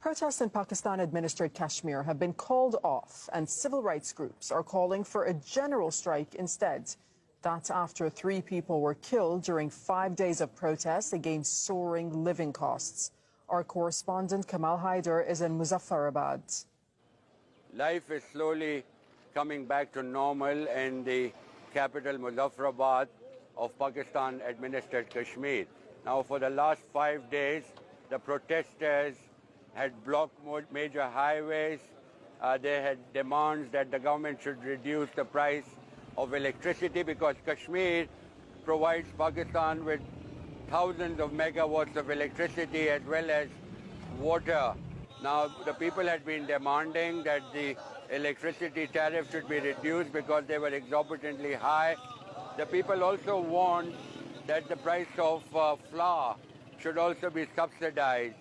Protests in Pakistan-administered Kashmir have been called off, and civil rights groups are calling for a general strike instead. That's after 3 people were killed during 5 days of protests against soaring living costs. Our correspondent Kamal Haider is in Muzaffarabad. Life is slowly coming back to normal in the capital Muzaffarabad of Pakistan-administered Kashmir. Now, for the last 5 days, the protesters had blocked major highways. They had demands that the government should reduce the price of electricity because Kashmir provides Pakistan with thousands of megawatts of electricity as well as water. Now, the people had been demanding that the electricity tariff should be reduced because they were exorbitantly high. The people also want that the price of flour should also be subsidized.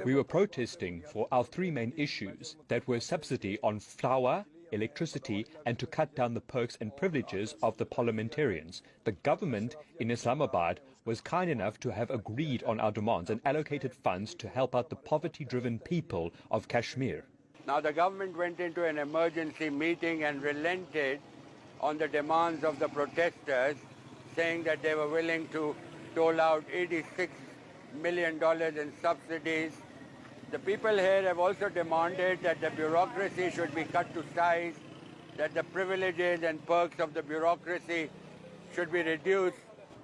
We were protesting for our 3 main issues that were subsidy on flour, electricity and to cut down the perks and privileges of the parliamentarians. The government in Islamabad was kind enough to have agreed on our demands and allocated funds to help out the poverty-driven people of Kashmir. Now the government went into an emergency meeting and relented on the demands of the protesters, saying that they were willing to dole out $86 million in subsidies. The people here have also demanded that the bureaucracy should be cut to size, that the privileges and perks of the bureaucracy should be reduced.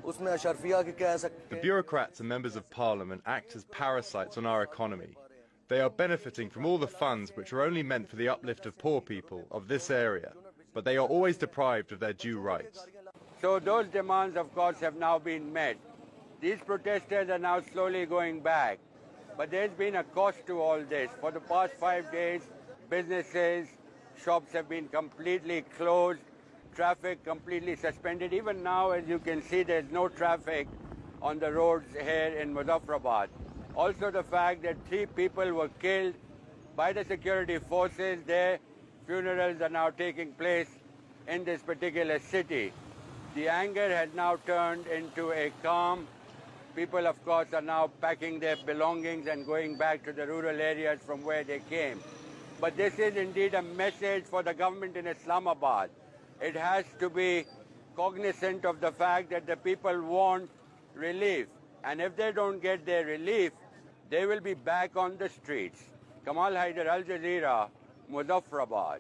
The bureaucrats and members of parliament act as parasites on our economy. They are benefiting from all the funds which are only meant for the uplift of poor people of this area, but they are always deprived of their due rights. So those demands, of course, have now been met. These protesters are now slowly going back. But there's been a cost to all this. For the past 5 days, businesses, shops have been completely closed, traffic completely suspended. Even now, as you can see, there's no traffic on the roads here in Muzaffarabad. Also the fact that 3 people were killed by the security forces. Their funerals are now taking place in this particular city. The anger has now turned into a calm. People, of course, are now packing their belongings and going back to the rural areas from where they came. But this is indeed a message for the government in Islamabad. It has to be cognizant of the fact that the people want relief. And if they don't get their relief, they will be back on the streets. Kamal Haider, Al Jazeera, Muzaffarabad.